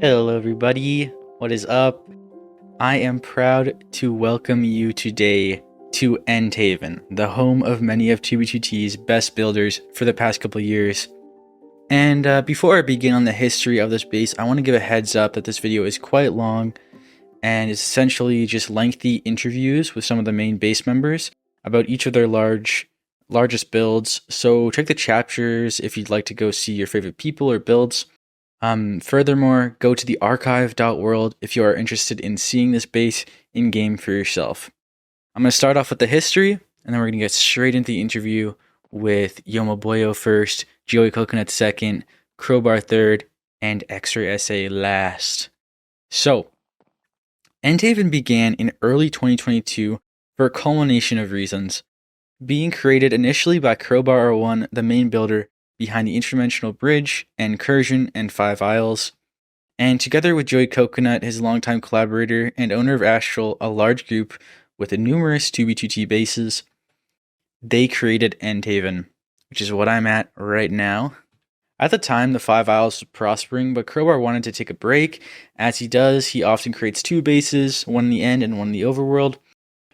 Hello, everybody. What is up? I am proud to welcome you today to Endhaven, the home of many of 2b2t's best builders for the past couple years. And before I begin on the history of this base, I want to give a heads up that this video is quite long and is essentially just lengthy interviews with some of the main base members about each of their largest builds. So check the chapters if you'd like to go see your favorite people or builds. Furthermore, go to thearchive.world if you are interested in seeing this base in-game for yourself. I'm going to start off with the history, and then we're going to get straight into the interview with Yomo first, Joey Coconut second, Krobar third, and XrayEssay last. So, Endhaven began in early 2022 for a culmination of reasons. Being created initially by Krobar 1, the main builder, behind the interdimensional bridge, incursion, and 5 Isles, and together with Joey Coconut, his longtime collaborator and owner of Astral, a large group with numerous 2b2t bases, they created Endhaven, which is what I'm at right now. At the time, the 5 Isles was prospering, but Krobar wanted to take a break. As he does, he often creates 2 bases, one in the end and one in the overworld.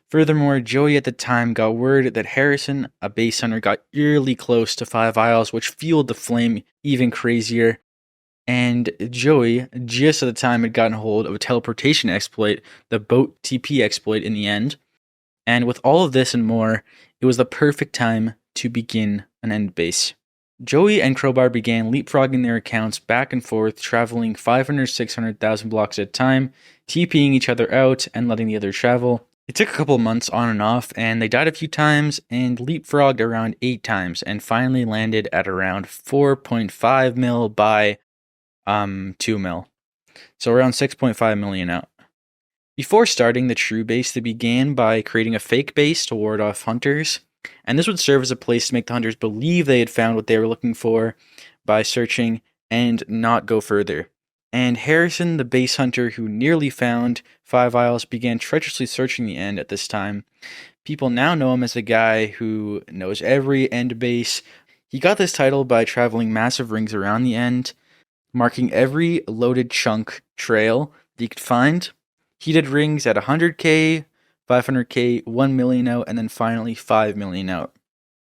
Furthermore, Joey at the time got word that Harrison, a base hunter, got eerily close to 5 Isles, which fueled the flame even crazier. And Joey, just at the time, had gotten hold of a teleportation exploit, the boat TP exploit in the end. And with all of this and more, it was the perfect time to begin an end base. Joey and Krobar began leapfrogging their accounts back and forth, traveling 500-600,000 blocks at a time, TPing each other out and letting the other travel. It took a couple months on and off, and they died a few times and leapfrogged around 8 times, and finally landed at around 4.5 mil by 2 mil. So around 6.5 million out. Before starting the true base, they began by creating a fake base to ward off hunters, and this would serve as a place to make the hunters believe they had found what they were looking for by searching and not go further. And Harrison, the base hunter who nearly found 5 Isles, began treacherously searching the end at this time. People now know him as the guy who knows every end base. He got this title by traveling massive rings around the end, marking every loaded chunk trail that you could find. He did rings at 100k, 500k, 1 million out, and then finally 5 million out.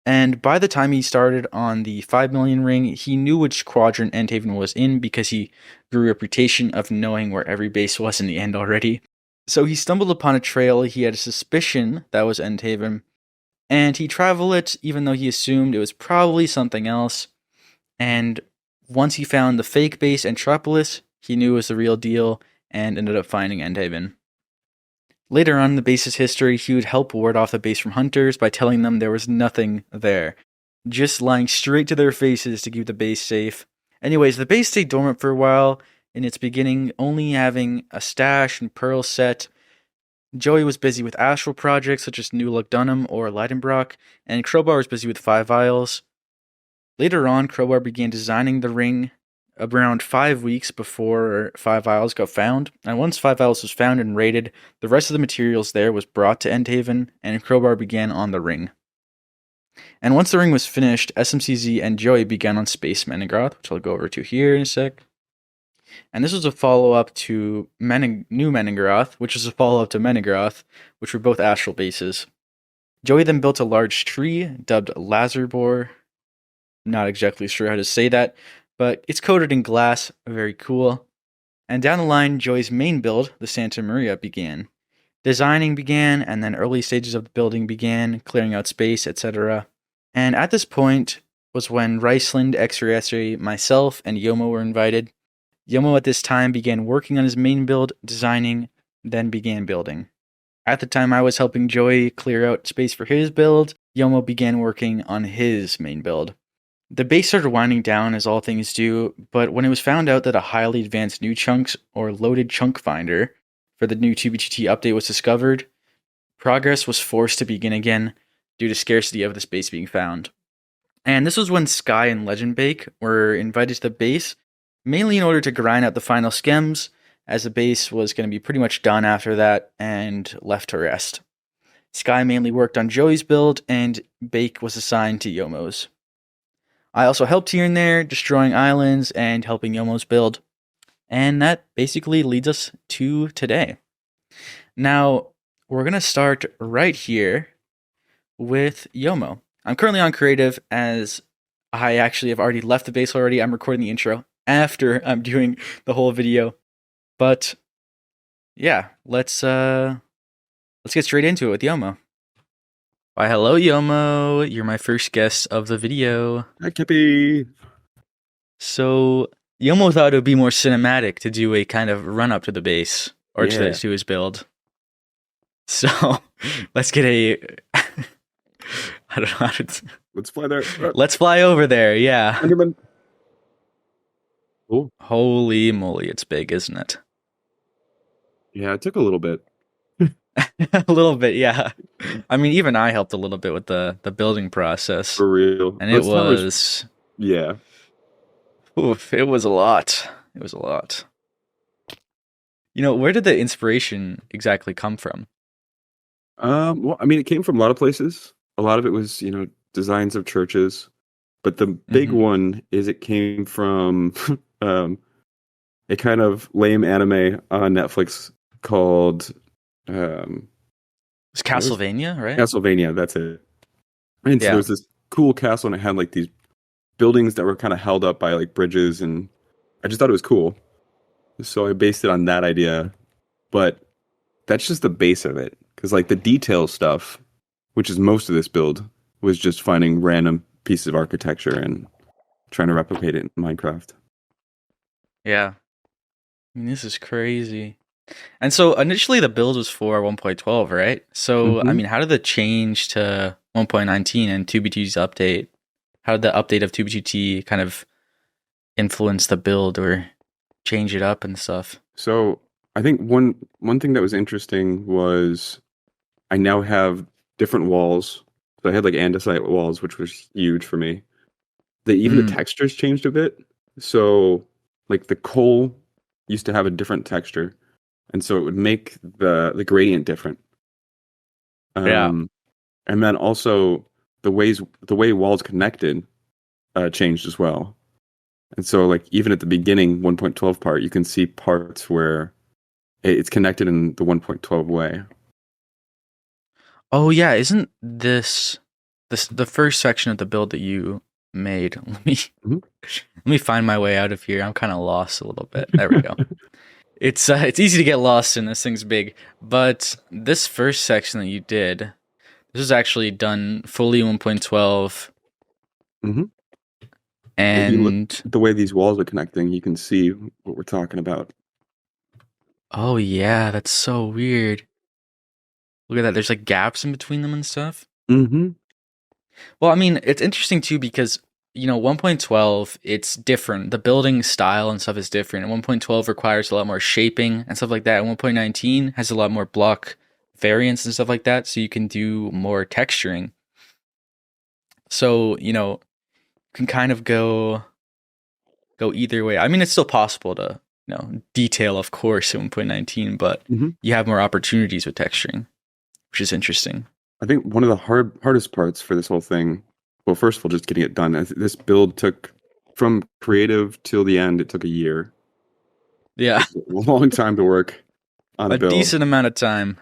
And by the time he started on the 5 million ring, he knew which quadrant Endhaven was in because he grew a reputation of knowing where every base was in the end already. So he stumbled upon a trail he had a suspicion that was Endhaven, and he traveled it even though he assumed it was probably something else. And once he found the fake base Entropolis, he knew it was the real deal and ended up finding Endhaven. Later on in the base's history, he would help ward off the base from hunters by telling them there was nothing there, just lying straight to their faces to keep the base safe. Anyways, the base stayed dormant for a while in its beginning, only having a stash and pearl set. Joey was busy with astral projects such as New Look Dunham or Leidenbrock, and Krobar was busy with 5 Isles. Later on, Krobar began designing the ring around 5 weeks before 5 Isles got found, and once 5 Isles was found and raided, the rest of the materials there was brought to Endhaven, and Krobar began on the ring. And once the ring was finished, smcz and Joey began on Space Menegroth, which I'll go over to here in a sec. And this was a follow-up to New Menegroth, which was a follow-up to Menegroth, which were both astral bases. Joey then built a large tree, dubbed Lazerbor. Not exactly sure how to say that, but it's coated in glass, very cool. And down the line, Joey's main build, the Santa Maria, began. Designing began, and then early stages of the building began, clearing out space, etc. And at this point was when Riceland, XrayEssay, myself, and Yomo were invited. Yomo at this time began working on his main build, designing, then began building. At the time I was helping Joey clear out space for his build, Yomo began working on his main build. The base started winding down as all things do, but when it was found out that a highly advanced new chunks or loaded chunk finder for the new 2b2t update was discovered, progress was forced to begin again due to scarcity of this base being found. And this was when Skai and Legend Bake were invited to the base, mainly in order to grind out the final schems, as the base was going to be pretty much done after that and left to rest. Skai mainly worked on Joey's build, and Bake was assigned to Yomo's. I also helped here and there, destroying islands and helping Yomo's build. And that basically leads us to today. Now, we're going to start right here with Yomo. I'm currently on creative as I actually have already left the base already. I'm recording the intro after I'm doing the whole video. But yeah, let's get straight into it with Yomo. Why, hello Yomo. You're my first guest of the video. Hi, Kippy. So Yomo thought it would be more cinematic to do a kind of run up to the base or Yeah. to his build. So let's get a I don't know how to Let's fly there. let's fly over there, yeah. Enderman. Oh, Holy moly, it's big, isn't it? yeah, it took a little bit. A little bit, yeah. I mean, even I helped a little bit with the building process. For real. And it was Yeah. oof, it was a lot. It was a lot. You know, where did the inspiration exactly come from? Well, I mean, it came from a lot of places. A lot of it was, designs of churches. But the big one is it came from a kind of lame anime on Netflix called It's Castlevania, right? Castlevania, that's it. And so there was this cool castle and it had like these buildings that were kind of held up by like bridges, and I just thought it was cool. So I based it on that idea, but that's just the base of it. Because like the detail stuff, which is most of this build, was just finding random pieces of architecture and trying to replicate it in Minecraft. Yeah. I mean, this is crazy. And so initially the build was for 1.12, right? So, I mean, how did the change to 1.19 and 2B2's update, how did the update of 2B2T kind of influence the build or change it up and stuff? So I think one thing that was interesting was I now have different walls. So I had like andesite walls, which was huge for me. Even the textures changed a bit. So like the coal used to have a different texture, and so it would make the gradient different. And then also the way walls connected changed as well. And so like even at the beginning 1.12 part, you can see parts where it's connected in the 1.12 way. Oh yeah, isn't this the first section of the build that you made? Let me find my way out of here. I'm kind of lost a little bit. There we go. It's easy to get lost in this thing's big, but this first section that you did, this was actually done fully 1.12. And if you look at the way these walls are connecting, you can see what we're talking about. Oh yeah, that's so weird. Look at that. There's like gaps in between them and stuff. Well, I mean, it's interesting too because 1.12, it's different. The building style and stuff is different. And 1.12 requires a lot more shaping and stuff like that. And 1.19 has a lot more block variants and stuff like that, so you can do more texturing. So, you can kind of go either way. I mean, it's still possible to, detail, of course, in 1.19, but you have more opportunities with texturing, which is interesting. I think one of the hardest parts for this whole thing, well, first of all, just getting it done. This build took, from creative till the end, it took a year. Yeah. A long time to work on a build. A decent amount of time.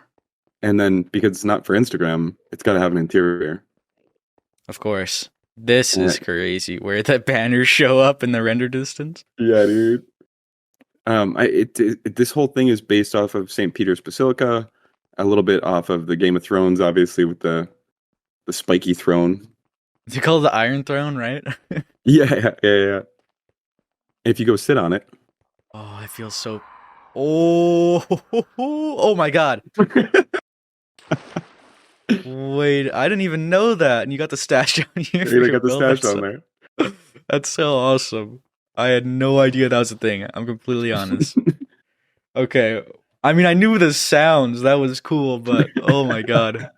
And then, because it's not for Instagram, it's got to have an interior. Of course. This is crazy, where the banners show up in the render distance. Yeah, dude. This whole thing is based off of St. Peter's Basilica, a little bit off of the Game of Thrones, obviously, with the spiky throne. They call it the Iron Throne, right? Yeah. If you go sit on it. Oh, I feel so... Oh my god. Wait, I didn't even know that. And you got the stash down here. Yeah, I got the stash down there. That's so awesome. I had no idea that was a thing. I'm completely honest. Okay. I mean, I knew the sounds. That was cool, but oh my god.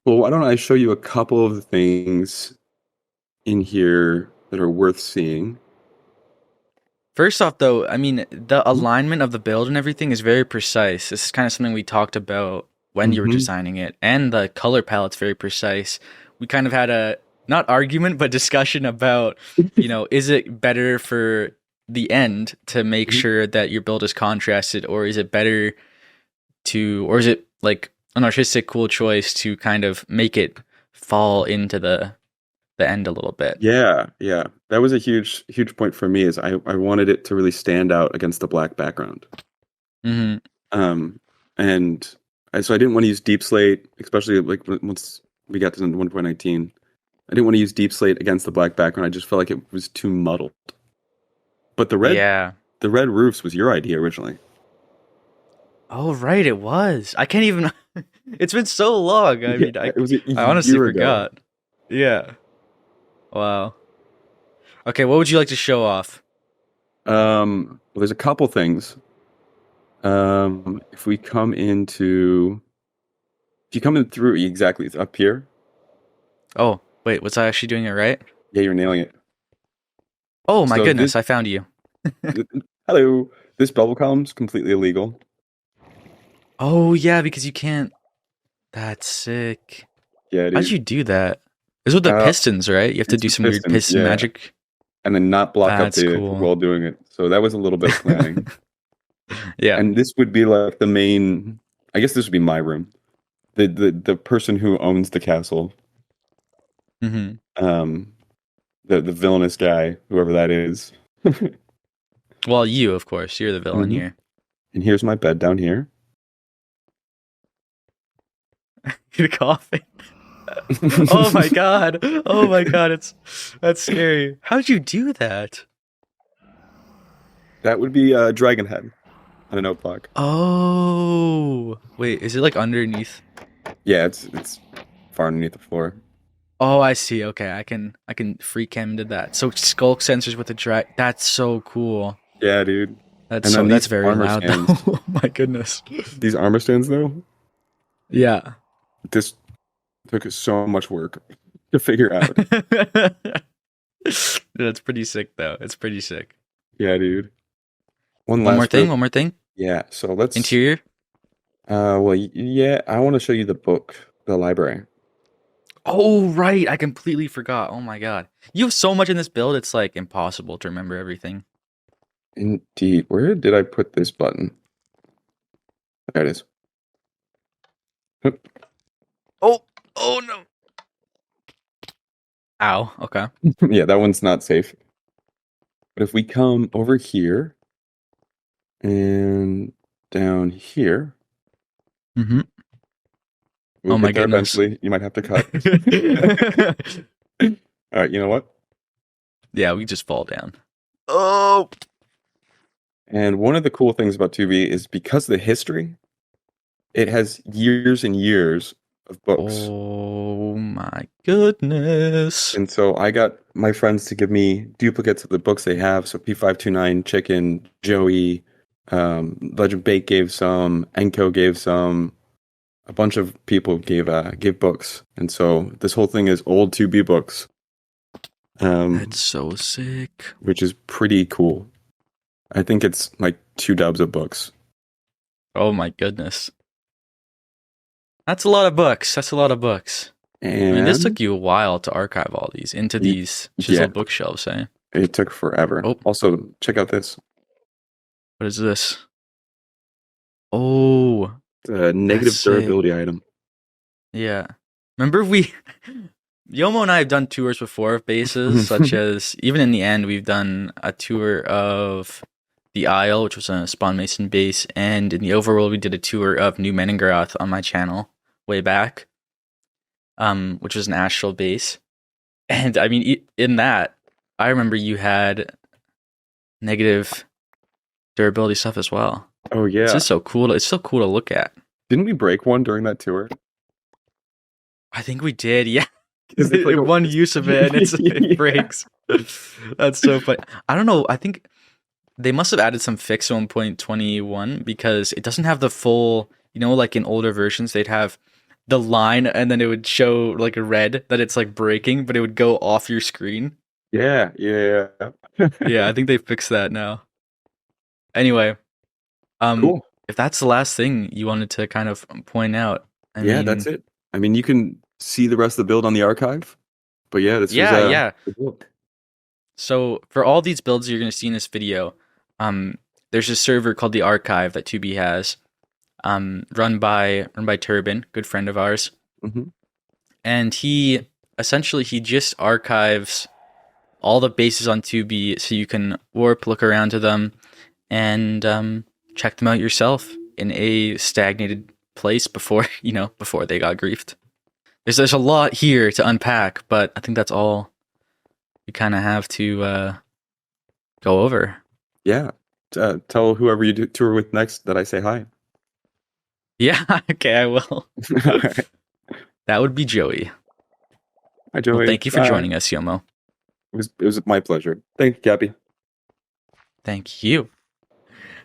Well, why don't I show you a couple of the things in here that are worth seeing? First off, though, I mean, the alignment of the build and everything is very precise. This is kind of something we talked about when you were designing it, and the color palette's very precise. We kind of had a, not argument, but discussion about, is it better for the end to make Mhm. sure that your build is contrasted, or is it better or is it like an artistic cool choice to kind of make it fall into the end a little bit? Yeah, yeah. That was a huge point for me is I wanted it to really stand out against the black background. Mm-hmm. Um, and so I didn't want to use deep slate, especially like once we got to 1.19. I didn't want to use deep slate against the black background. I just felt like it was too muddled. But Yeah. the red roofs was your idea originally. Oh, right, it was. I can't even. It's been so long. I Yeah, mean, it was a I honestly year ago. forgot. Yeah. Wow. Okay, what would you like to show off? Well, there's a couple things. If we come into, if you come in through exactly, it's up here. Oh, wait, was I actually doing it right? Yeah, you're nailing it. Oh my So goodness, I found you. hello, this bubble column's completely illegal. Oh yeah, because you can't. That's sick. Yeah, How'd dude. you do that? It's with the Uh, pistons, right? You have to it's do the some weird Pistons, piston yeah, magic. and then not block up That's the cool. wall doing it. So that was a little bit of planning. Yeah. And this would be like the main. I guess this would be my room. The person who owns the castle. Hmm. Um, the villainous guy, whoever that is. Well, you, of course, you're the villain hmm here. And here's my bed down here. You're coughing. Oh my god. Oh my god. That's scary. How'd you do that? That would be Dragon Head on an oak block. Oh, wait, is it like underneath? Yeah, it's far underneath the floor. Oh, I see. Okay, I can free cam did that. So skulk sensors with the drag. That's so cool. Yeah, dude. That's And then so that's these very armor loud though. stands, Oh my goodness. these armor stands though, Yeah. this took us so much work to figure out. That's pretty sick though. It's pretty sick. Yeah, dude. One One more last thing, real. one more thing. Yeah, so let's. Interior. Well, yeah, I want to show you the book, the library. Oh right, I completely forgot. Oh my god. You have so much in this build, it's like impossible to remember everything. Indeed. Where did I put this button? There it is. Oh, oh no. Ow. Okay. Yeah, that one's not safe. But if we come over here and down here, Mm-hmm. we'll Oh my get there goodness. eventually. You might have to cut. All right, you know what? Yeah, we just fall down. Oh. And one of the cool things about 2B is because of the history, it has years and years of books. Oh my goodness. And so I got my friends to give me duplicates of the books they have. So P529, Chicken, Joey, Legend Bake gave some, Enko gave some, a bunch of people gave books. And so this whole thing is old 2B books. That's so sick. Which is pretty cool. I think it's like 2 dubs of books. Oh my goodness. That's a lot of books. That's a lot of books. And I mean, this took you a while to archive all these into these chiseled bookshelves, eh? It took forever. Oh. Also, check out this. What is this? Oh. The negative That's durability item. Yeah. Remember Yomo and I have done tours before of bases, such as, even in the end, we've done a tour of the Isle, which was a Spawn Mason base, and in the overworld, we did a tour of New Meningrath on my channel way back, which was an astral base. And I mean, in that, I remember you had negative durability stuff as well. Oh yeah. It's just so cool. It's so cool to look at. Didn't we break one during that tour? I think we did, yeah. They played One use of it and it breaks. That's so funny. I don't know. I think they must have added some fix 1.21 because it doesn't have the full, like in older versions, they'd have the line and then it would show like a red that it's like breaking, but it would go off your screen. Yeah. Yeah, I think they fixed that now. Anyway, Cool. if that's the last thing you wanted to kind of point out, I mean, that's it. I mean, you can see the rest of the build on the archive, but yeah, this was yeah. the book. So for all these builds you're going to see in this video, um, there's a server called the Archive that 2B has, run by Turbin, good friend of ours, Hmm. and he just archives all the bases on 2B so you can warp, look around to them, and check them out yourself in a stagnated place before before they got griefed. There's a lot here to unpack, but I think that's all we kind of have to go over. Yeah. Tell whoever you do tour with next that I say hi. Yeah, okay, I will. All right. That would be Joey. Hi, Well, Joey. thank you for Bye. joining us, Yomo. It was my pleasure. Thank you, Gabby. Thank you.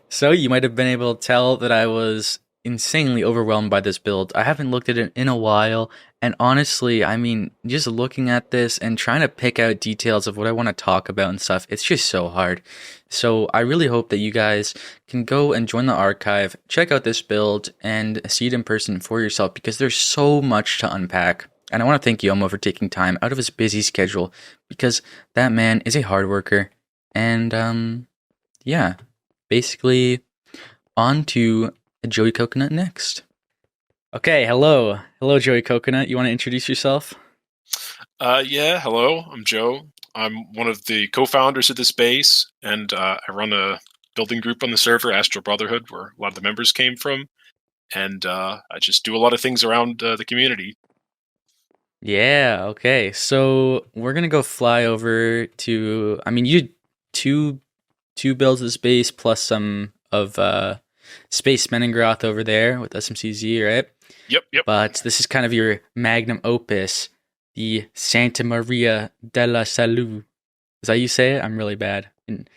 So you might have been able to tell that I was insanely overwhelmed by this build. I haven't looked at it in a while, and honestly, I mean, just looking at this and trying to pick out details of what I want to talk about and stuff, it's just so hard. So I really hope that you guys can go and join the archive, check out this build, and see it in person for yourself because there's so much to unpack. And I want to thank Yomo for taking time out of his busy schedule because that man is a hard worker. And yeah, basically on to Joey Coconut next. Okay, hello. Hello, Joey Coconut. You want to introduce yourself? Yeah, hello. I'm Joe. I'm one of the co-founders of this base, and I run a building group on the server, Astral Brotherhood, where a lot of the members came from. And I just do a lot of things around the community. Yeah, okay. So we're gonna go fly over to you two builds of the space plus some of Space Meningroth over there with smcz, right? Yep. But this is kind of your magnum opus, the Santa Maria della Salute. Is that how you say it? I'm really bad. And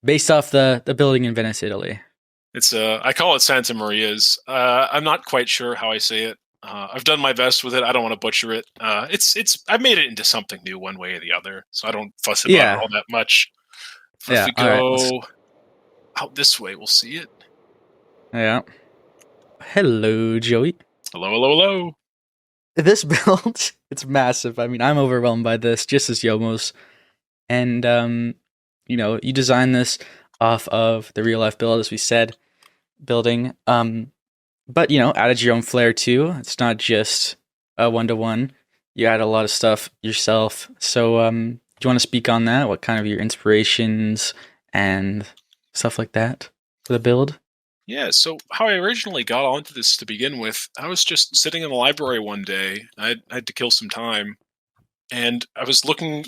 based off the building in Venice, Italy. It's I call it Santa Maria's. I'm not quite sure how I say it. I've done my best with it. I don't want to butcher it. I've made it into something new one way or the other, so I don't fuss about it Yeah. all that much. If Yeah. we All right. go out this way, we'll see it. Yeah. Hello, Joey. Hello. This build, it's massive. I mean, I'm overwhelmed by this, just as Yomo's. And you designed this off of the real life build, as we said, building. But added your own flair too. It's not just a 1-to-1. You add a lot of stuff yourself. So do you want to speak on that? What kind of your inspirations and stuff like that for the build? Yeah, so how I originally got onto this to begin with, I was just sitting in the library one day. I had to kill some time, and I was looking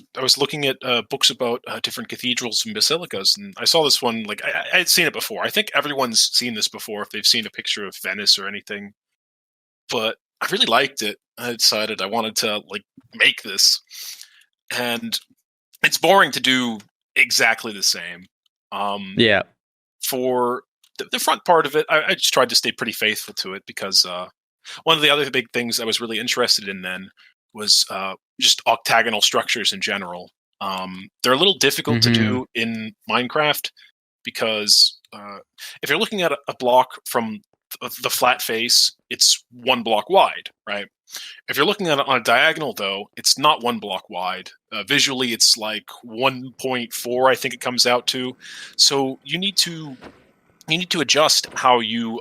at books about different cathedrals and basilicas, and I saw this one. Like I had seen it before. I think everyone's seen this before if they've seen a picture of Venice or anything. But I really liked it. I decided I wanted to make this, and it's boring to do exactly the same. Yeah. For the front part of it, I just tried to stay pretty faithful to it because one of the other big things I was really interested in then was just octagonal structures in general. They're a little difficult to Mm-hmm. do in Minecraft because if you're looking at a block from the flat face, it's one block wide, right? If you're looking at it on a diagonal, though, it's not one block wide. Visually, it's like 1.4, I think it comes out to. So you need to adjust how you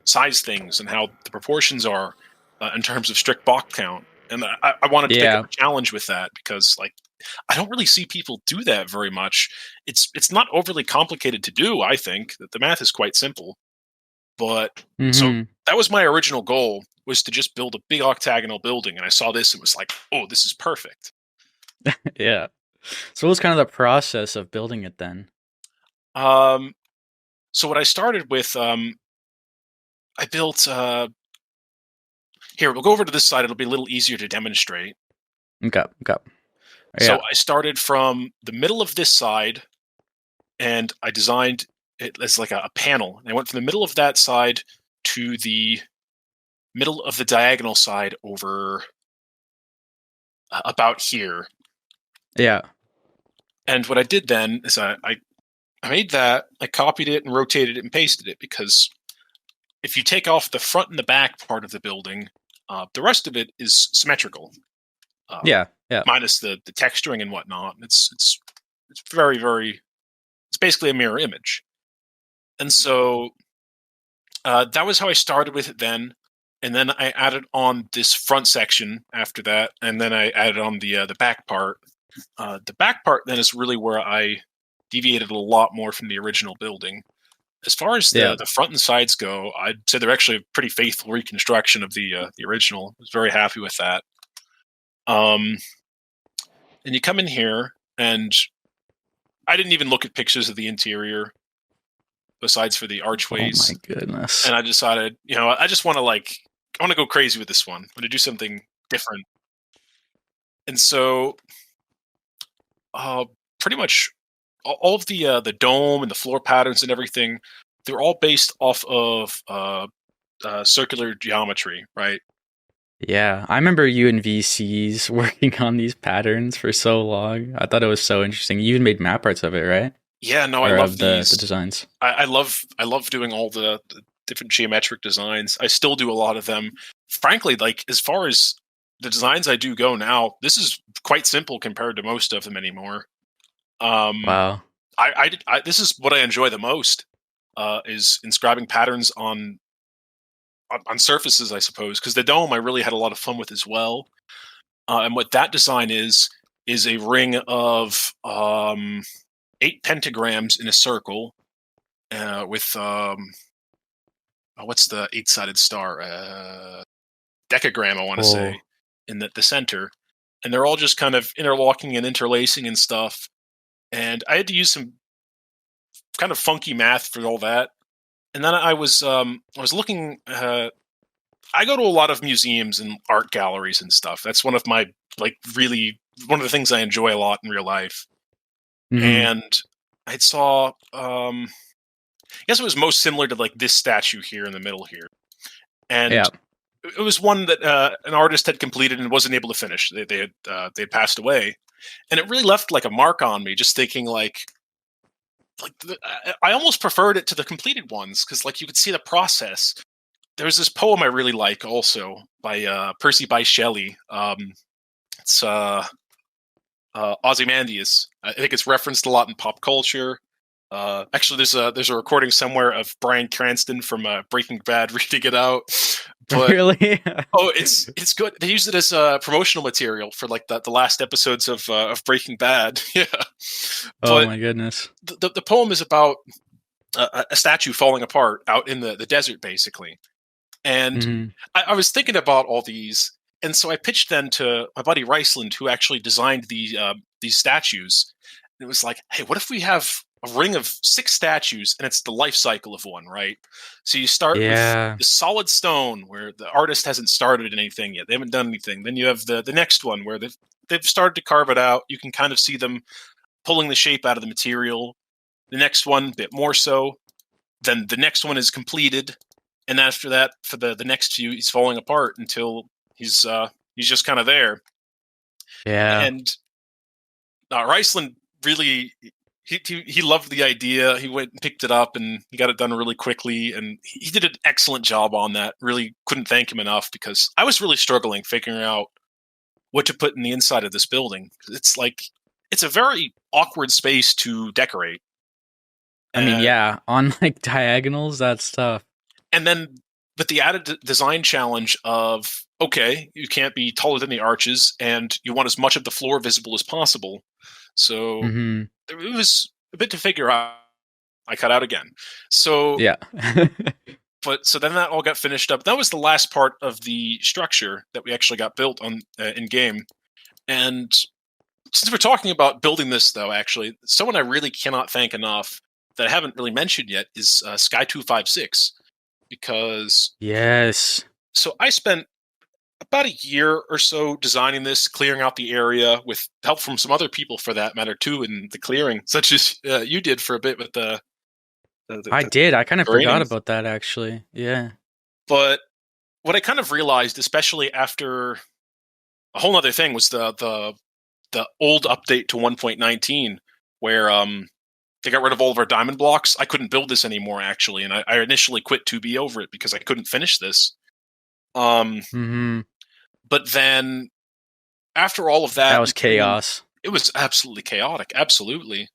size things and how the proportions are in terms of strict block count. And I wanted to pick up a challenge with that because I don't really see people do that very much. It's not overly complicated to do. I think that the math is quite simple. But so Mm-hmm. that was my original goal, was to just build a big octagonal building. And I saw this and was like, oh, this is perfect. Yeah. So what was kind of the process of building it then? So what I started with, I built. Here, we'll go over to this side. It'll be a little easier to demonstrate. Okay. So Yeah. I started from the middle of this side, and I designed it as like a panel. And I went from the middle of that side to the middle of the diagonal side over about here. Yeah. And what I did then is I made that, I copied it and rotated it and pasted it, because if you take off the front and the back part of the building, the rest of it is symmetrical. Yeah. Minus the texturing and whatnot. It's it's very, very. It's basically a mirror image, and so that was how I started with it then. And then I added on this front section after that, and then I added on the back part. The back part then is really where I deviated a lot more from the original building. As far as the front and sides go, I'd say they're actually a pretty faithful reconstruction of the original. I was very happy with that. And you come in here, and I didn't even look at pictures of the interior, besides for the archways. Oh my goodness! And I decided, I just want to go crazy with this one. I'm going to do something different. And so, pretty much all of the dome and the floor patterns and everything, they're all based off of circular geometry, right? Yeah, I remember you and VCs working on these patterns for so long. I thought it was so interesting. You even made map arts of it, right? Yeah, no, Or I love of the these. designs. I love doing all the different geometric designs. I still do a lot of them. Frankly, like as far as the designs I do go now, this is quite simple compared to most of them anymore. Wow. This is what I enjoy the most, is inscribing patterns on surfaces, I suppose, because the dome I really had a lot of fun with as well. And what that design is a ring of 8 pentagrams in a circle with what's the 8-sided star? Decagram, I want to say, in the center. And they're all just kind of interlocking and interlacing and stuff. And I had to use some kind of funky math for all that. And then I was looking. I go to a lot of museums and art galleries and stuff. That's one of my one of the things I enjoy a lot in real life. Mm-hmm. And I saw, I guess it was most similar to like this statue here in the middle here, and it was one that an artist had completed and wasn't able to finish. They had passed away, and it really left like a mark on me. Just thinking I almost preferred it to the completed ones because like you could see the process. There's this poem I really like also by Percy Bysshe Shelley. It's Ozymandias. I think it's referenced a lot in pop culture. Actually, there's a recording somewhere of Bryan Cranston from Breaking Bad reading it out. But, really? Oh, it's good. They used it as promotional material for like the last episodes of Breaking Bad. Yeah. Oh my goodness. The poem is about a statue falling apart out in the desert, basically. And I was thinking about all these, and so I pitched then to my buddy Riceland, who actually designed these statues. And it was like, hey, what if we have a ring of 6 statues, and it's the life cycle of one, right? So you start with the solid stone, where the artist hasn't started anything yet; they haven't done anything. Then you have the next one, where they've started to carve it out. You can kind of see them pulling the shape out of the material. The next one, a bit more so. Then the next one is completed. And after that, for the next few, he's falling apart until he's just kind of there. Yeah. And Riceland really he loved the idea. He went and picked it up, and he got it done really quickly. And he did an excellent job on that. Really couldn't thank him enough, because I was really struggling figuring out what to put in the inside of this building. It's a very awkward space to decorate. I mean, yeah, on like diagonals, that's tough. And then with the added design challenge of, okay, you can't be taller than the arches, and you want as much of the floor visible as possible. So it was a bit to figure out. I cut out again. So yeah. So then that all got finished up. That was the last part of the structure that we actually got built on in game. And since we're talking about building this, though, actually, someone I really cannot thank enough that I haven't really mentioned yet is Sky256. Because so I spent about a year or so designing this, clearing out the area with help from some other people, for that matter, too, in the clearing, such as you did for a bit with the I did. I kind of forgot about that, actually. Yeah. But what I kind of realized, especially after a whole other thing, was the old update to 1.19, where they got rid of all of our diamond blocks. I couldn't build this anymore, actually, and I initially quit 2B over it because I couldn't finish this. But then, after all of that, was chaos. it was absolutely chaotic, absolutely.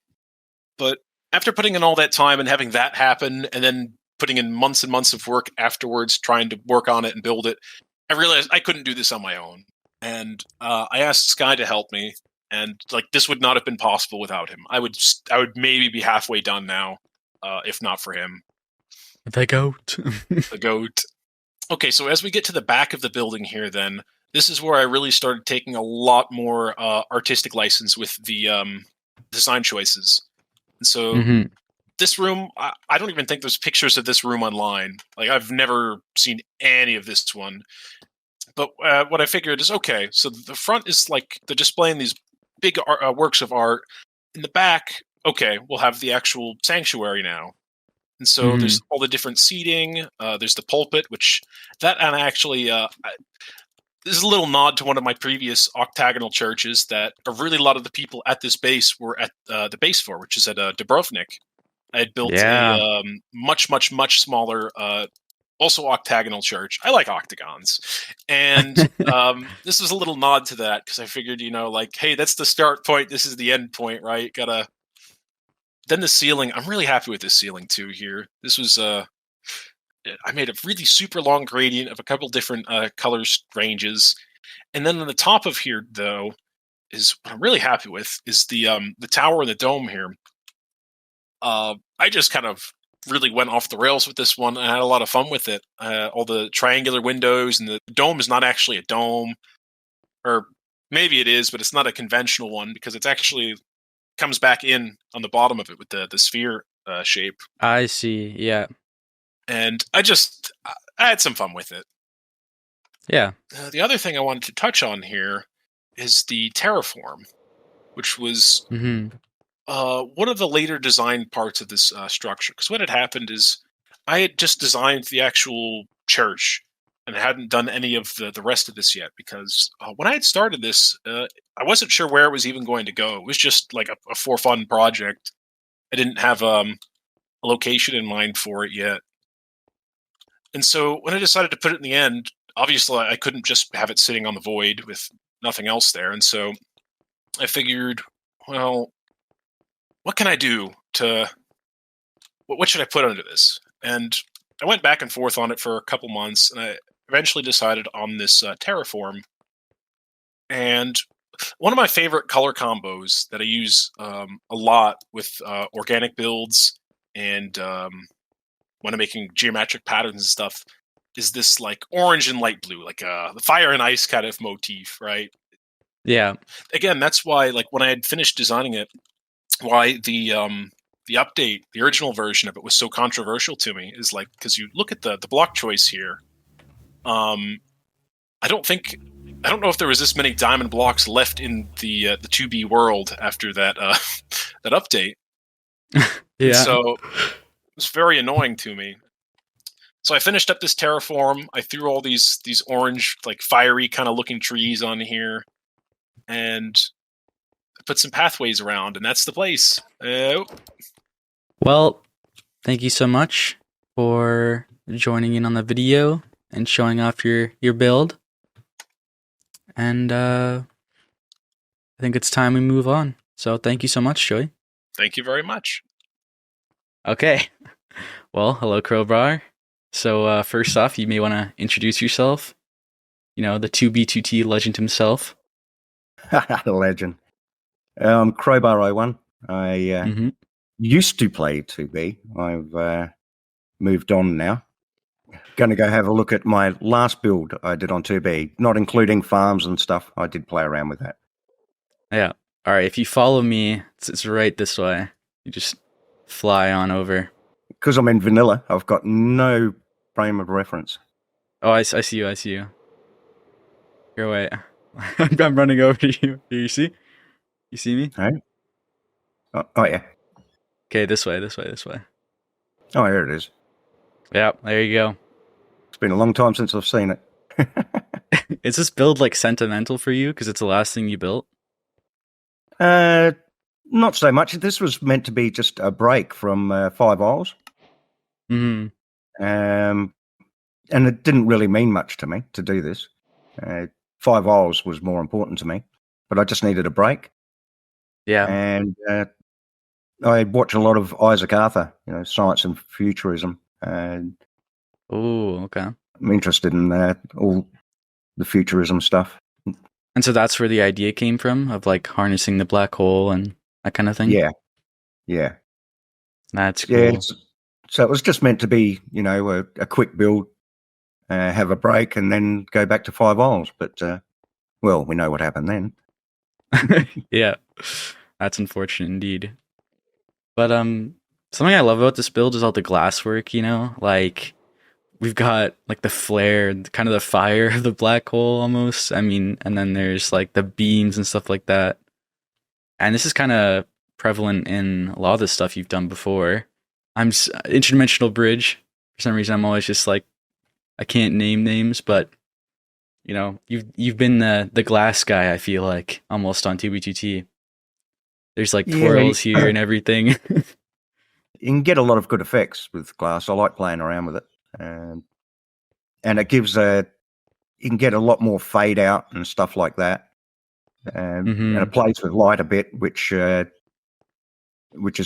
But after putting in all that time and having that happen, and then putting in months and months of work afterwards, trying to work on it and build it, I realized I couldn't do this on my own. And I asked Sky to help me, and like this would not have been possible without him. I would maybe be halfway done now, if not for him. The goat. The goat. Okay, so as we get to the back of the building here, then this is where I really started taking a lot more artistic license with the design choices. And so this room, I don't even think there's pictures of this room online. Like I've never seen any of this one. But what I figured is, okay, so the front is like they're displaying these big works of art. In the back, okay, we'll have the actual sanctuary now. And so there's all the different seating. There's the pulpit, which that and actually this is a little nod to one of my previous octagonal churches that really a lot of the people at this base were at the base for, which is at Dubrovnik. I had built a much, much, much smaller, also octagonal church. I like octagons. And this was a little nod to that because I figured, like, hey, that's the start point. This is the end point, right? Then the ceiling. I'm really happy with this ceiling too here. This was I made a really super long gradient of a couple different colors ranges. And then on the top of here, though, is what I'm really happy with is the tower and the dome here. I just kind of really went off the rails with this one. I had a lot of fun with it. All the triangular windows, and the dome is not actually a dome, or maybe it is, but it's not a conventional one because it's actually comes back in on the bottom of it with the sphere shape. I see. Yeah. And I had some fun with it. Yeah. The other thing I wanted to touch on here is the terraform, which was one of the later design parts of this structure. Because what had happened is I had just designed the actual church and hadn't done any of the rest of this yet. Because when I had started this, I wasn't sure where it was even going to go. It was just like a for fun project. I didn't have a location in mind for it yet. And so when I decided to put it in the end, obviously I couldn't just have it sitting on the void with nothing else there. And so I figured, well, what can I do what should I put under this? And I went back and forth on it for a couple months, and I eventually decided on this terraform. And one of my favorite color combos that I use a lot with organic builds and when I'm making geometric patterns and stuff is this like orange and light blue, like the fire and ice kind of motif, right? Yeah. Again, that's why like when I had finished designing it, why the update, the original version of it was so controversial to me is like because you look at the block choice here. I don't know if there was this many diamond blocks left in the 2B world after that that update. Yeah. So it was very annoying to me. So I finished up this terraform. I threw all these orange, like fiery kind of looking trees on here, and I put some pathways around, and that's the place. Well, thank you so much for joining in on the video and showing off your build. And I think it's time we move on. So thank you so much, Joey. Thank you very much. Okay. Well, hello, Krobar. So first off, you may want to introduce yourself. The 2B2T legend himself. Legend. Krobar I1. I used to play 2B. I've moved on now. Going to go have a look at my last build I did on 2B, not including farms and stuff. I did play around with that. Yeah. All right. If you follow me, it's right this way. You just fly on over. Because I'm in vanilla, I've got no frame of reference. Oh, I see you. Here, wait. I'm running over to you. Here, you see? You see me? Hey? Oh, yeah. Okay, this way. Oh, here it is. Yeah, there you go. It's been a long time since I've seen it. Is this build like sentimental for you because it's the last thing you built? Not so much. This was meant to be just a break from 5 Isles. Mm-hmm. And it didn't really mean much to me to do this. 5 Isles was more important to me, but I just needed a break. Yeah. And I watch a lot of Isaac Arthur, science and futurism, and Oh, okay. I'm interested in all the futurism stuff. And so that's where the idea came from of like harnessing the black hole and that kind of thing. Yeah. That's cool. Yeah. So it was just meant to be, a quick build, have a break, and then go back to 5 holes. But well, we know what happened then. Yeah, that's unfortunate indeed. But something I love about this build is all the glasswork. Like we've got like the flare, kind of the fire of the black hole almost. I mean, and then there's like the beams and stuff like that. And this is kind of prevalent in a lot of the stuff you've done before. Interdimensional bridge. For some reason, I'm always just like, I can't name names, but you've been the glass guy. I feel like almost on TB2T. There's like twirls here and everything. You can get a lot of good effects with glass. I like playing around with it, and it gives you can get a lot more fade out and stuff like that. And it plays with light a bit, which is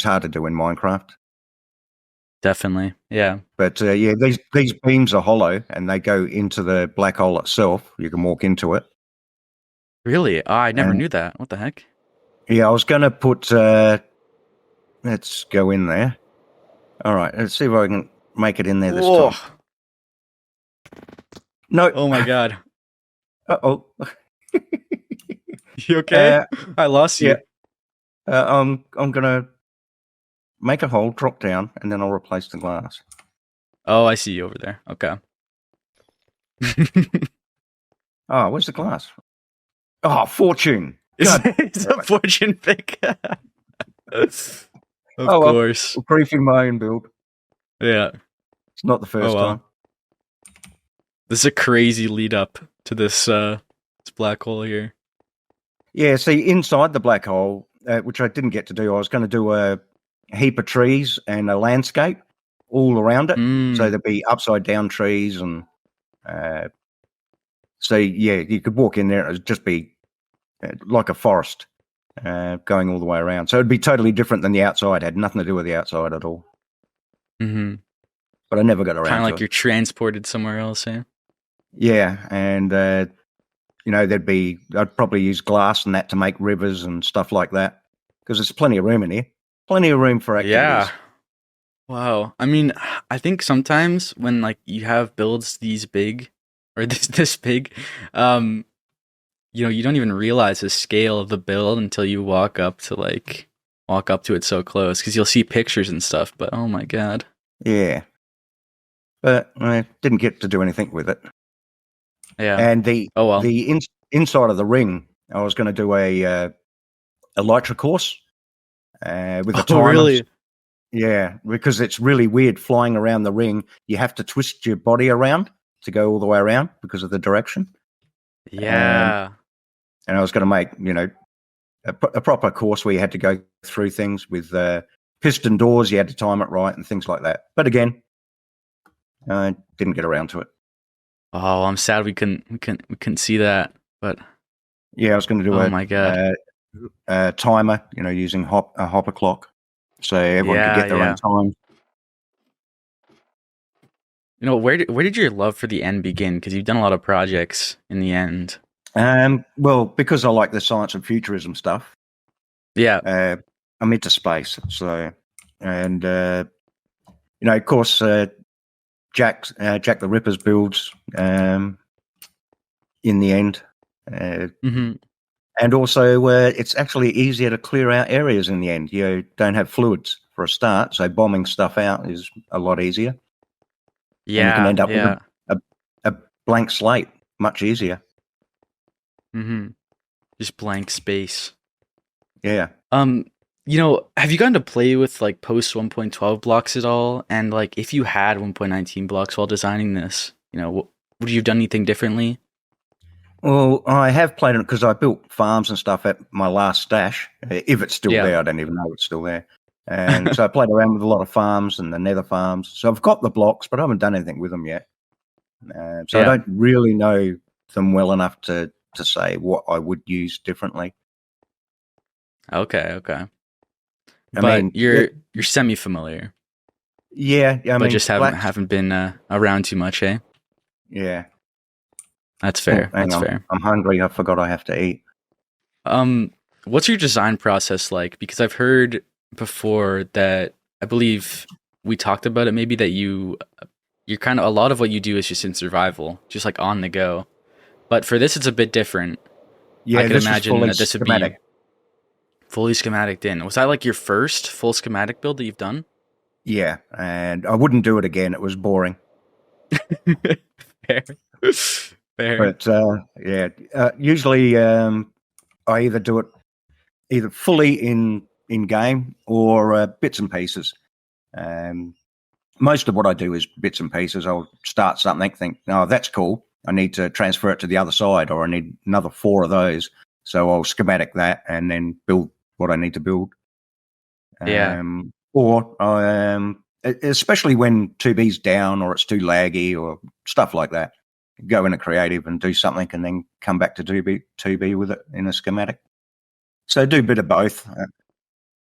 hard to do in Minecraft. Definitely, yeah. But these beams are hollow and they go into the black hole itself. You can walk into it. Really? Oh, I never knew that. What the heck? Yeah, I was going to put. Let's go in there. All right, let's see if I can make it in there this time. No. Oh my god. Uh-oh. You okay? I lost you. Yeah. I'm gonna make a hole, drop down, and then I'll replace the glass. Oh, I see you over there. Okay. Oh, where's the glass? Oh, fortune. It's a fortune pick. Of course. I'm briefing my own build. Yeah. It's not the first time. This is a crazy lead up to this black hole here. Yeah, see, inside the black hole, which I didn't get to do, I was going to do a heap of trees and a landscape all around it. So there'd be upside down trees and so yeah, you could walk in there and it'd just be like a forest going all the way around. So it'd be totally different than the outside. It had nothing to do with the outside at all. Mm-hmm. But I never got around to it. Kind of like you're transported somewhere else, eh? Yeah, and I'd probably use glass and that to make rivers and stuff like that because there's plenty of room in here. Plenty of room for activities. Yeah. Wow. I mean, I think sometimes when like you have builds these big or this big, you don't even realize the scale of the build until you walk up to it so close because you'll see pictures and stuff. But oh my god. Yeah. But I didn't get to do anything with it. Yeah. And the inside of the ring, I was going to do a elytra course with a timer. Oh, really? Yeah, because it's really weird flying around the ring. You have to twist your body around to go all the way around because of the direction. Yeah. And I was going to make, a proper course where you had to go through things with piston doors. You had to time it right and things like that. But again, I didn't get around to it. Oh, I'm sad we couldn't see that. But yeah, I was going to do a timer, using a hopper clock, so everyone could get their own time. Where did your love for the end begin? Because you've done a lot of projects in the end. Well, because I like the science and futurism stuff. Yeah. I'm into space, so and of course, Jack the Ripper's builds in the end. And also, it's actually easier to clear out areas in the end. You don't have fluids for a start, so bombing stuff out is a lot easier. Yeah, and you can end up with a blank slate, much easier. Mm-hmm. Just blank space. Yeah. Have you gotten to play with like post 1.12 blocks at all? And like, if you had 1.19 blocks while designing this, would you have done anything differently? Well, I have played it because I built farms and stuff at my last stash. If it's still there, I don't even know it's still there. And so I played around with a lot of farms and the nether farms. So I've got the blocks, but I haven't done anything with them yet. I don't really know them well enough to say what I would use differently. Okay. I But mean, you're semi-familiar, yeah. I but mean, just haven't been around too much, eh? Yeah. That's Oh, fair. hang That's on. fair. I'm hungry. I forgot I have to eat. What's your design process like? Because I've heard before that I believe we talked about it. Maybe that you're kind of a lot of what you do is just in survival, just like on the go. But for this, it's a bit different. I Yeah, could this was imagine fully that this would be schematic. fully schematic in. Was that like your first full schematic build that you've done? Yeah, and I wouldn't do it again. It was boring. Fair. Fair. But yeah, usually I either do it either fully in game or bits and pieces. Most of what I do is bits and pieces. I'll start something, think, oh, that's cool. I need to transfer it to the other side, or I need another 4 of those. So I'll schematic that and then build what I need to build. Yeah. Or especially when 2B's down or it's too laggy or stuff like that, go in a creative and do something and then come back to 2B with it in a schematic. So do a bit of both.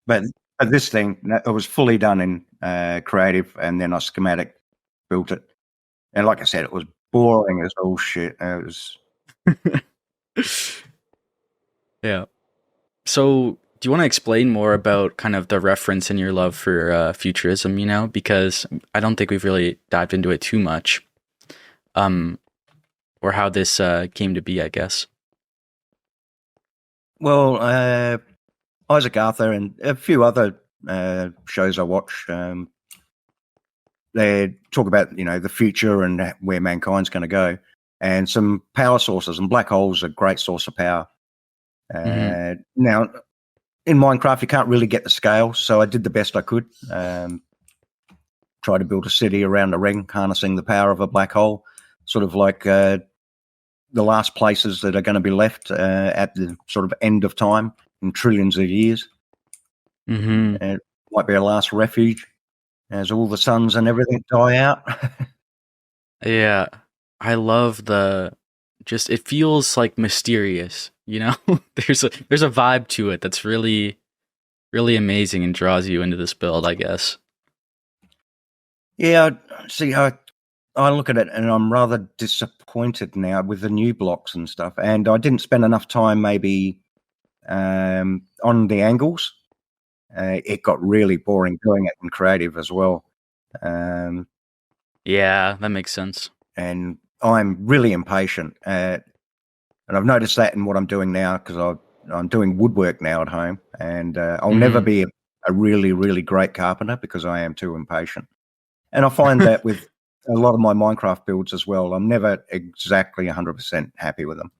But this thing, it was fully done in creative, and then I schematic built it. And like I said, it was boring as all shit. It was. Yeah. So, do you want to explain more about kind of the reference and your love for futurism? Because I don't think we've really dived into it too much, or how this came to be, I guess. Well, Isaac Arthur and a few other shows I watch, they talk about the future and where mankind's going to go, and some power sources. And black holes are a great source of power. Now, in Minecraft, you can't really get the scale, so I did the best I could. Try to build a city around a ring, harnessing the power of a black hole, sort of like the last places that are going to be left at the sort of end of time in trillions of years. Mm-hmm. And it might be a last refuge as all the suns and everything die out. Yeah, I love it feels like mysterious, There's a vibe to it that's really, really amazing and draws you into this build, I guess. Yeah, see, I look at it and I'm rather disappointed now with the new blocks and stuff. And I didn't spend enough time maybe on the angles. It got really boring doing it in creative as well. Yeah, that makes sense. And I'm really impatient. And I've noticed that in what I'm doing now, because I'm doing woodwork now at home. And I'll never be a really, really great carpenter because I am too impatient. And I find that with a lot of my Minecraft builds as well, I'm never exactly 100% happy with them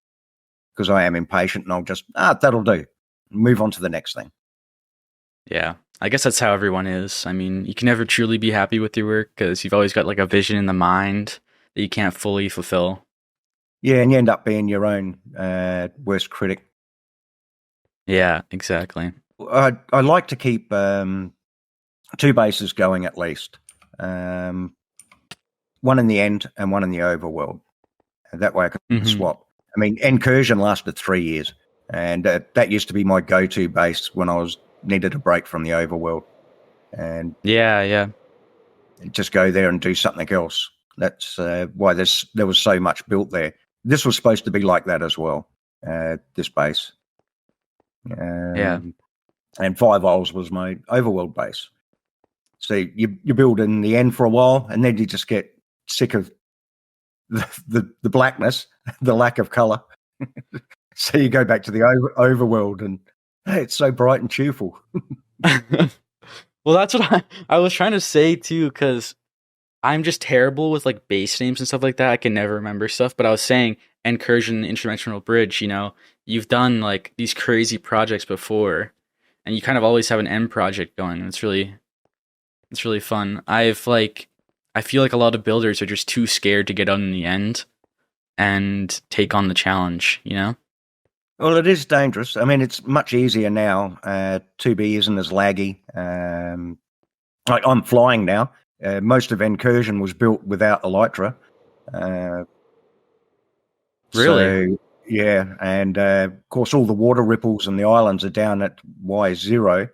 because I am impatient and I'll just, that'll do. Move on to the next thing. Yeah, I guess that's how everyone is. I mean, you can never truly be happy with your work because you've always got like a vision in the mind that you can't fully fulfill. Yeah, and you end up being your own worst critic. Yeah, exactly. I like to keep 2 bases going at least. One in the end and one in the overworld. And that way I can swap. I mean, Incursion lasted 3 years, and that used to be my go-to base when I needed a break from the overworld. And yeah, just go there and do something else. That's why there was so much built there. This was supposed to be like that as well. This base. Yeah. And 5 Isles was my overworld base. So you build in the end for a while, and then you just get sick of the blackness, the lack of color. So you go back to the overworld, and hey, it's so bright and cheerful. Well, that's what I was trying to say too, because I'm just terrible with like base names and stuff like that. I can never remember stuff. But I was saying Incursion, Interdimensional Bridge. You've done like these crazy projects before, and you kind of always have an end project going. And it's really fun. I feel like a lot of builders are just too scared to get out in the end and take on the challenge. Well, it is dangerous. I mean, it's much easier now. 2B isn't as laggy. Like I'm flying now. Most of Incursion was built without Elytra. Really? So, Yeah, and of course all the water ripples and the islands are down at Y0,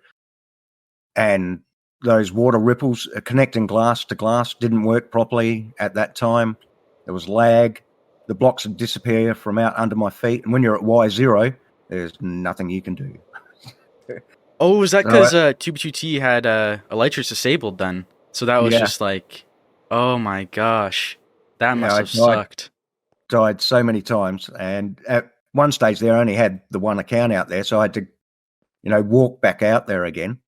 and those water ripples connecting glass to glass didn't work properly at that time. There was lag. The blocks would disappear from out under my feet, and when you're at Y0, there's nothing you can do. Oh, was that So, because Tube2T had Elytra's disabled then? So that was Yeah. just like, oh my gosh, that Yeah, must I have sucked. died so many times, and at one stage there I only had the one account out there, so I had to, walk back out there again.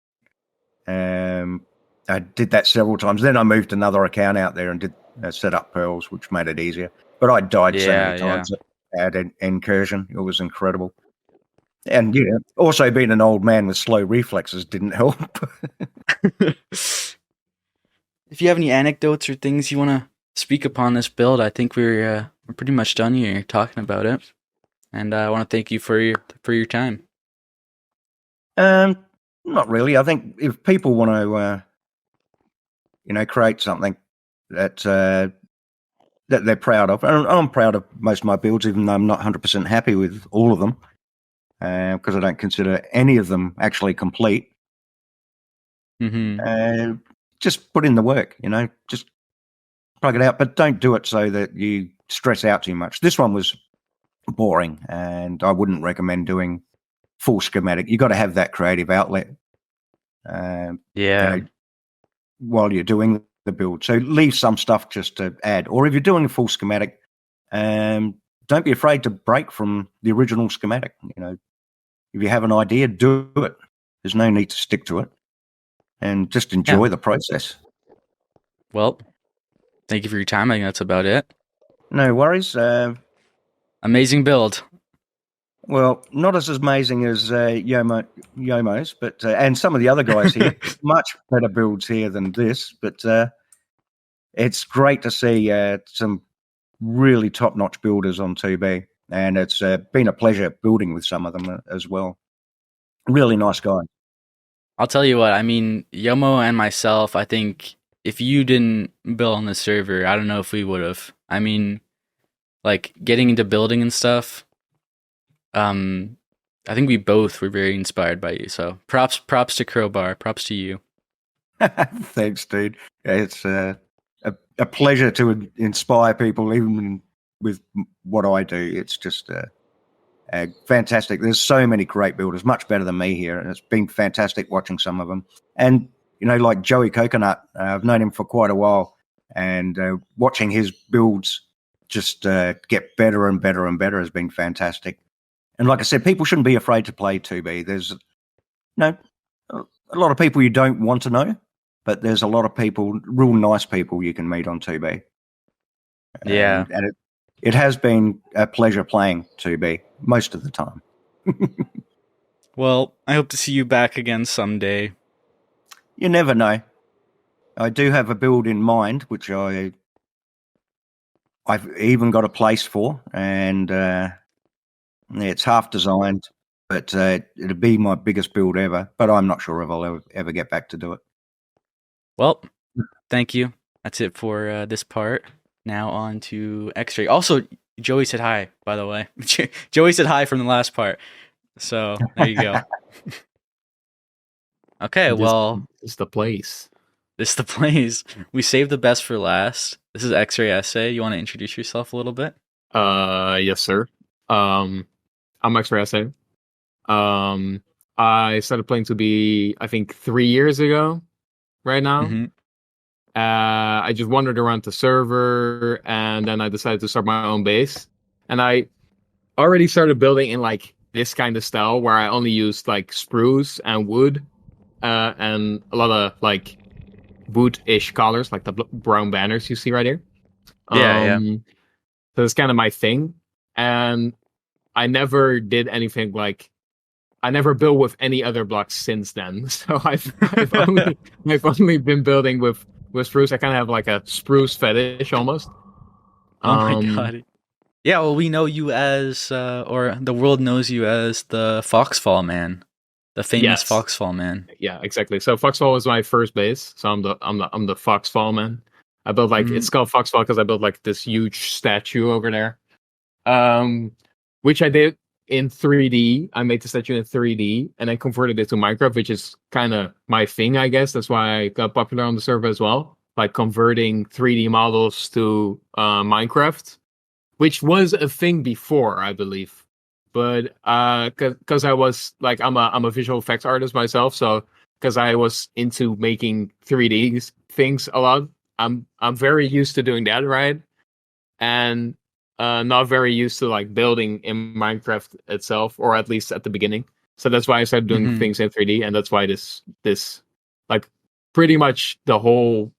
I did that several times. Then I moved another account out there and did set up pearls, which made it easier. But I died so many times at incursion. It was incredible. And also being an old man with slow reflexes didn't help. If you have any anecdotes or things you want to speak upon this build, I think we're pretty much done here talking about it. And I want to thank you for your time. Not really. I think if people want to, create something that they're proud of, and I'm proud of most of my builds, even though I'm not 100% happy with all of them, because I don't consider any of them actually complete. Mm-hmm. Just put in the work, just plug it out, but don't do it so that you stress out too much. This one was boring, and I wouldn't recommend doing full schematic. You got to have that creative outlet. While you're doing the build, so leave some stuff just to add. Or if you're doing a full schematic, don't be afraid to break from the original schematic. If you have an idea, do it. There's no need to stick to it, and just enjoy the process. Well, thank you for your time. I think that's about it. No worries. Amazing build. Well, not as amazing as Yomo's, but and some of the other guys here. Much better builds here than this, but it's great to see some really top-notch builders on 2B, and it's been a pleasure building with some of them as well. Really nice guys. I'll tell you what, I mean, Yomo and myself, I think if you didn't build on the server, I don't know if we would have. I mean, like, getting into building and stuff, I think we both were very inspired by you. So props to Krobar, props to you. Thanks, dude. It's a pleasure to inspire people, even with what I do. It's just fantastic. There's so many great builders, much better than me here, and it's been fantastic watching some of them. And like Joey Coconut, I've known him for quite a while, and watching his builds just get better and better and better has been fantastic. And like I said, people shouldn't be afraid to play 2B. There's a lot of people you don't want to know, but there's a lot of people, real nice people you can meet on 2B. Yeah. And it has been a pleasure playing 2B most of the time. Well, I hope to see you back again someday. You never know. I do have a build in mind, which I've even got a place for, and it's half designed, but it'll be my biggest build ever. But I'm not sure if I'll ever get back to do it. Well, thank you. That's it for this part. Now on to X-ray. Also, Joey said hi, by the way. Joey said hi from the last part. So there you go. Okay, This is the place. This is the place. We saved the best for last. This is XrayEssay. You want to introduce yourself a little bit? Yes, sir. I'm XrayEssay. I started playing 2B, I think 3 years ago. Right now. Mm-hmm. I just wandered around the server, and then I decided to start my own base. And I already started building in like this kind of style, where I only used like spruce and wood, and a lot of like wood-ish colors, like the brown banners you see right here. Yeah. So it's kind of my thing, and I never did anything like. I never built with any other blocks since then. So I've only been building with spruce. I kind of have like a spruce fetish almost. Oh my god. Yeah, well, we know you as, or the world knows you as the Foxfall Man, the famous Foxfall Man. Yeah, exactly. So Foxfall was my first base. So I'm the Foxfall Man. I built like it's called Foxfall because I built like this huge statue over there. which I did in 3D. I made the statue in 3D and then converted it to Minecraft, which is kind of my thing, I guess. That's why I got popular on the server as well, like converting 3D models to Minecraft, which was a thing before, I believe. But because I was like, I'm a visual effects artist myself, so because I was into making 3D things a lot, I'm very used to doing that, right? And not very used to like building in Minecraft itself, or at least at the beginning. So that's why I started doing things in 3D, and that's why this like pretty much the whole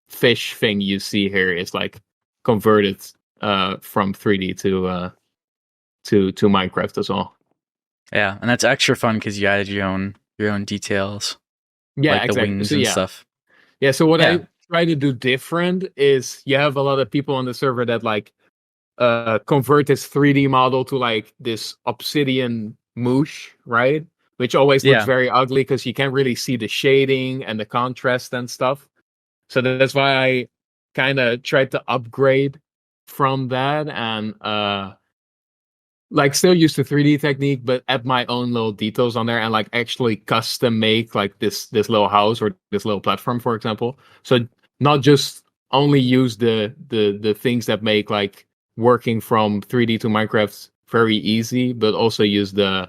fish thing you see here is like converted from 3D to Minecraft as well. Yeah, and that's extra fun because you added your own details. Yeah, like exactly. the wings So, and yeah. stuff. Yeah, so what I try to do different is you have a lot of people on the server that like convert this 3D model to like this obsidian moosh, right? Which always looks very ugly because you can't really see the shading and the contrast and stuff. So that's why I kind of tried to upgrade from that and like still use the 3D technique, but add my own little details on there and like actually custom make like this little house or this little platform, for example. So not just only use the things that make like working from 3D to Minecraft very easy, but also use the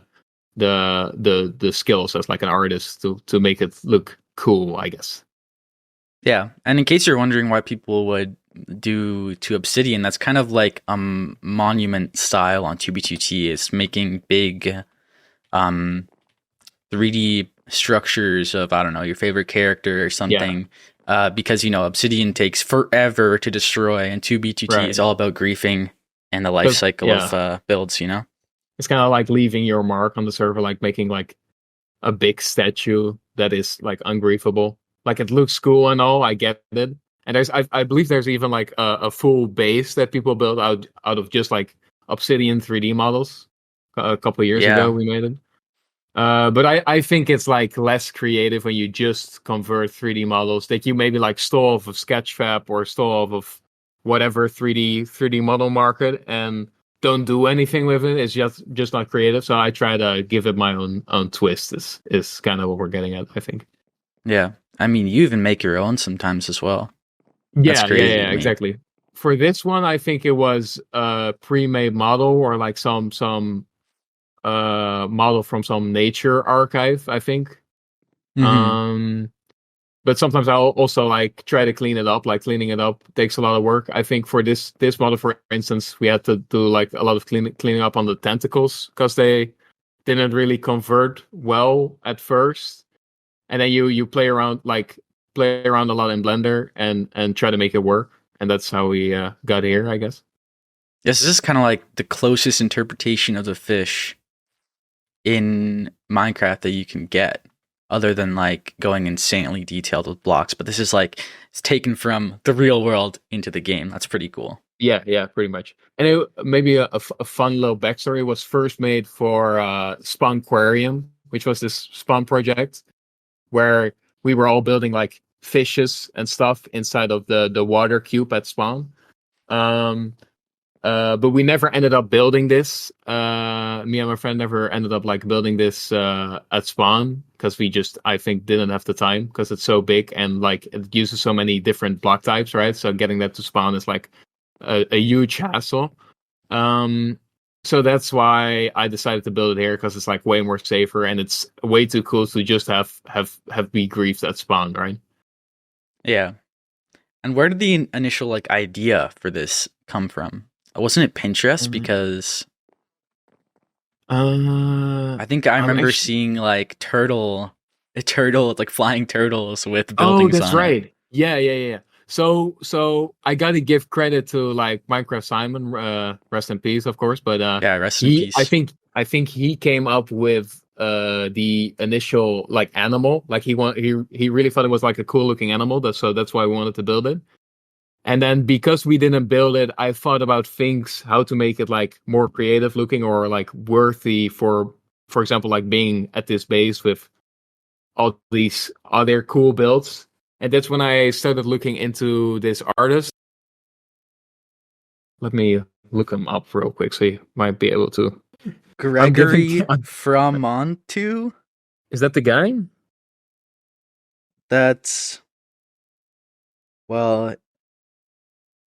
skills as like an artist to make it look cool, I guess. Yeah, and in case you're wondering why people would do to Obsidian, that's kind of like monument style on 2B2T. It's making big 3D structures of, I don't know, your favorite character or something. Because, Obsidian takes forever to destroy, and 2B2T is all about griefing and the life cycle of builds, It's kind of like leaving your mark on the server, like making like a big statue that is like ungriefable. Like it looks cool and all, I get it. And I believe there's even like a full base that people built out of just like Obsidian 3D models. A couple of years ago we made it. But I think it's like less creative when you just convert 3D models that you maybe like stole off of Sketchfab or stole off of whatever 3D model market and don't do anything with it. It's just not creative. So I try to give it my own twist. Is kind of what we're getting at, I think. Yeah. I mean, you even make your own sometimes as well. Yeah, exactly. For this one, I think it was a pre-made model or like some model from some nature archive, I think. But sometimes I'll also like try to clean it up. Like cleaning it up takes a lot of work. I think for this model, for instance, we had to do like a lot of cleaning up on the tentacles because they didn't really convert well at first. And then you play around a lot in Blender and try to make it work. And that's how we got here, I guess. Yes, this is kind of like the closest interpretation of the fish in Minecraft that you can get, other than like going insanely detailed with blocks. But this is like, it's taken from the real world into the game. That's pretty cool. Yeah, pretty much. And maybe a fun little backstory. It was first made for Spawnquarium, which was this Spawn project where we were all building like fishes and stuff inside of the water cube at Spawn. But we never ended up building this. Me and my friend never ended up like building this at Spawn because we just, I think, didn't have the time because it's so big and like it uses so many different block types, right? So getting that to Spawn is like a huge hassle. So that's why I decided to build it here because it's like way more safer and it's way too cool to just have be griefed at Spawn, right? Yeah. And where did the initial like idea for this come from? Wasn't it Pinterest? Because I think I remember seeing like like flying turtles with buildings. Oh, that's on right. It. Yeah. So I gotta give credit to like Minecraft Simon, rest in peace, of course. But rest in peace. I think he came up with the initial like animal. Like he really thought it was like a cool looking animal. So that's why we wanted to build it. And then because we didn't build it, I thought about things how to make it like more creative looking or like worthy for example, like being at this base with all these other cool builds. And that's when I started looking into this artist let me look him up real quick, so you might be able to. Gregory Framontu? Is that the guy? That's... Well...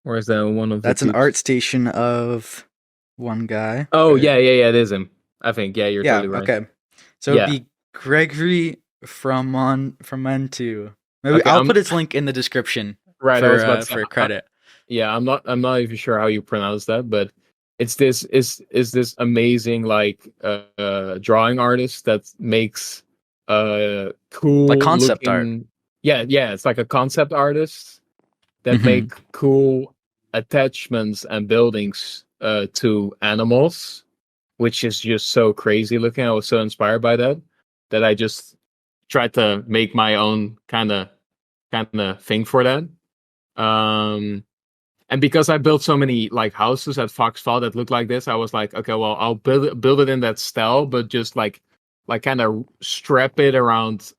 Or is that one of the That's an peeps? ArtStation of one guy. Oh, yeah, it is him. I think, yeah, you're totally right. Okay. So it'd be Gregory Framontu. Maybe Okay, I'll put his link in the description for credit. I'm not even sure how you pronounce that, but it's this amazing drawing artist that makes cool like concept art. Yeah, it's like a concept artist that make cool attachments and buildings to animals, which is just so crazy looking. I was so inspired by that I just tried to make my own kind of thing for that. And because I built so many like houses at Foxfall that look like this, I was like, okay, well, I'll build it in that style, but just like kind of strap it around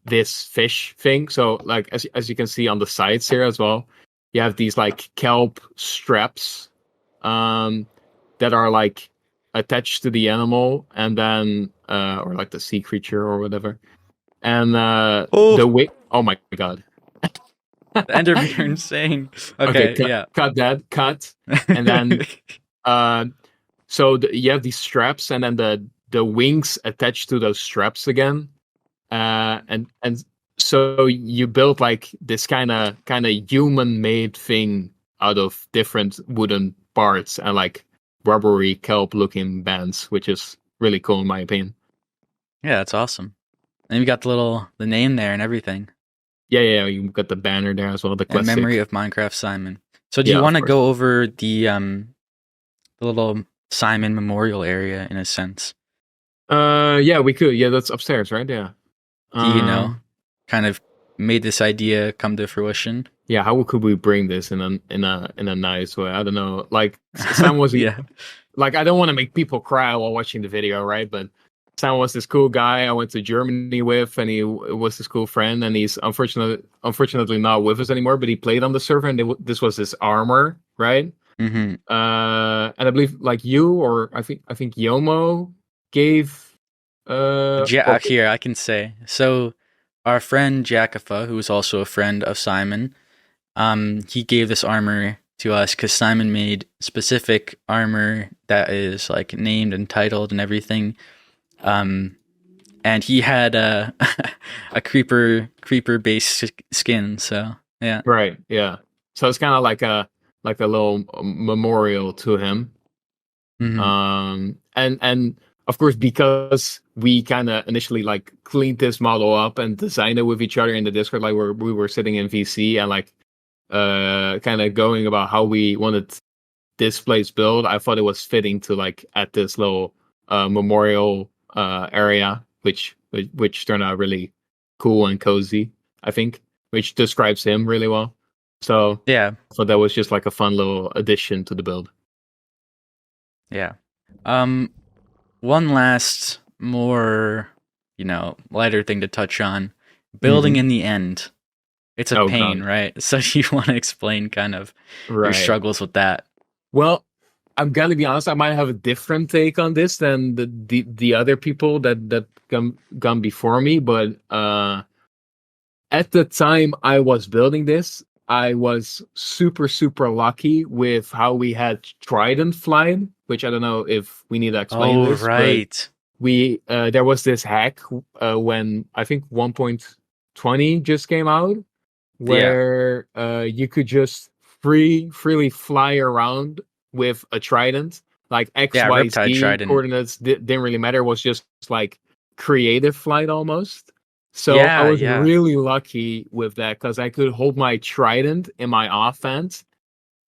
this fish thing. So like as you can see on the sides here as well, you have these like kelp straps that are like attached to the animal, and then or like the sea creature or whatever. And the way, oh my god. The Endermen are insane. Okay, cut that, and then so you have these straps, and then the wings attached to those straps again, and so you build like this kind of human made thing out of different wooden parts and like rubbery kelp looking bands, which is really cool in my opinion. Yeah, that's awesome. And you got the name there and everything. Yeah, you got the banner there as well. The classic. In memory of Minecraft Simon. So do you want to go over the little Simon memorial area in a sense? Yeah, we could. Yeah, that's upstairs, right? Yeah. Do kind of made this idea come to fruition? Yeah, how could we bring this in a nice way? I don't know. Like Sam was like, I don't want to make people cry while watching the video, right? But Sam was this cool guy I went to Germany with, and he was this cool friend, and he's unfortunately not with us anymore, but he played on the server, and this was his armor, right? Mm-hmm. And I believe like you, or I think Yomo gave here I can say. So our friend Jackafa, who was also a friend of Simon, he gave this armor to us because Simon made specific armor that is like named and titled and everything. And he had a creeper based skin, so yeah. Right, yeah. So it's kind of like a little memorial to him. Mm-hmm. And of course, because we kind of initially like cleaned this model up and designed it with each other in the Discord, like we were sitting in VC and like kind of going about how we wanted this place built. I thought it was fitting to like at this little memorial area, which turned out really cool and cozy, I think, which describes him really well. So yeah, so that was just like a fun little addition to the build. Yeah. One last more, lighter thing to touch on. Building in the end. It's a pain, right? So you want to explain kind of your struggles with that. Well, I'm gonna be honest, I might have a different take on this than the other people that gone before me, but at the time I was building this, I was super lucky with how we had Trident flying, which I don't know if we need to explain this. Right. We there was this hack when I think 1.20 just came out, where you could just freely fly around with a trident, like X, Y, Z coordinates didn't really matter. It was just like creative flight almost. So I was really lucky with that because I could hold my trident in my offhand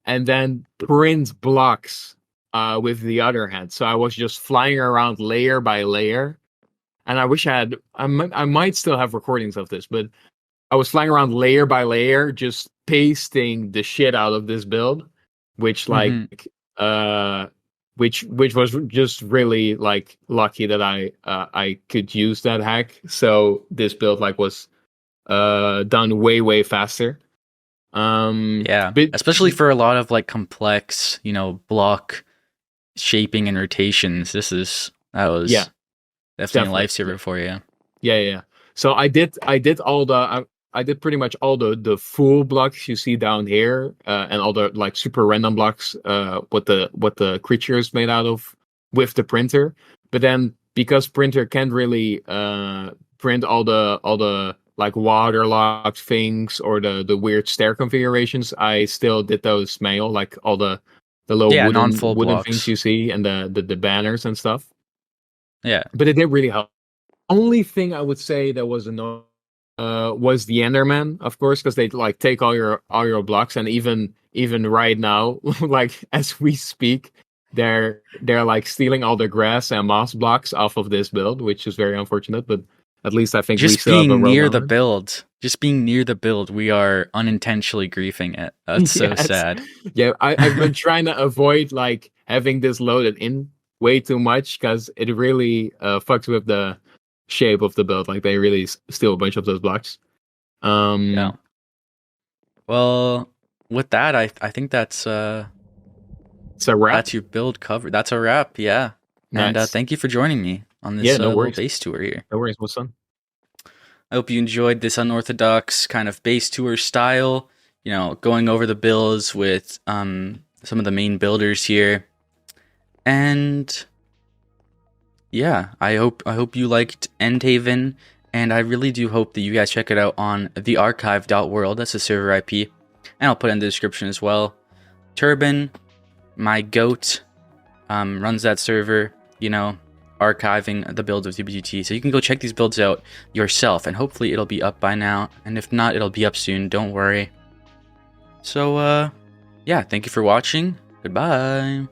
and then print blocks with the other hand. So I was just flying around layer by layer. And I wish I might still have recordings of this, but I was flying around layer by layer, just pasting the shit out of this build, which which was just really like lucky that I could use that hack. So this build like was done way faster. Yeah, but especially for a lot of like complex, block shaping and rotations. That was definitely a lifesaver for you. Yeah. So I did all the I did pretty much all the full blocks you see down here, and all the like super random blocks, what the creature is made out of with the printer. But then because printer can't really print all the like waterlogged things or the weird stair configurations, I still did those manual, like all the little non-full wooden blocks. things you see and the banners and stuff. Yeah. But it didn't really help. Only thing I would say that was annoying was the Enderman, of course, because they like take all your blocks, and even right now, like as we speak, they're like stealing all the grass and moss blocks off of this build, which is very unfortunate. But at least I think we just still have a being road near on the it. build, we are unintentionally griefing it. That's so sad. Yeah, I've been trying to avoid like having this loaded in way too much because it really fucks with the shape of the build. Like they really steal a bunch of those blocks. Yeah. Well, with that, I think that's it's a wrap. That's your build covered. That's a wrap. Yeah. Nice. And thank you for joining me on this little base tour here. No worries, what's fun. I hope you enjoyed this unorthodox kind of base tour style. Going over the builds with some of the main builders here. And yeah, I hope you liked Endhaven, and I really do hope that you guys check it out on thearchive.world. That's the server IP, and I'll put it in the description as well. Turban, my goat, runs that server, archiving the builds of TBGT. So you can go check these builds out yourself, and hopefully it'll be up by now. And if not, it'll be up soon. Don't worry. So, yeah, thank you for watching. Goodbye.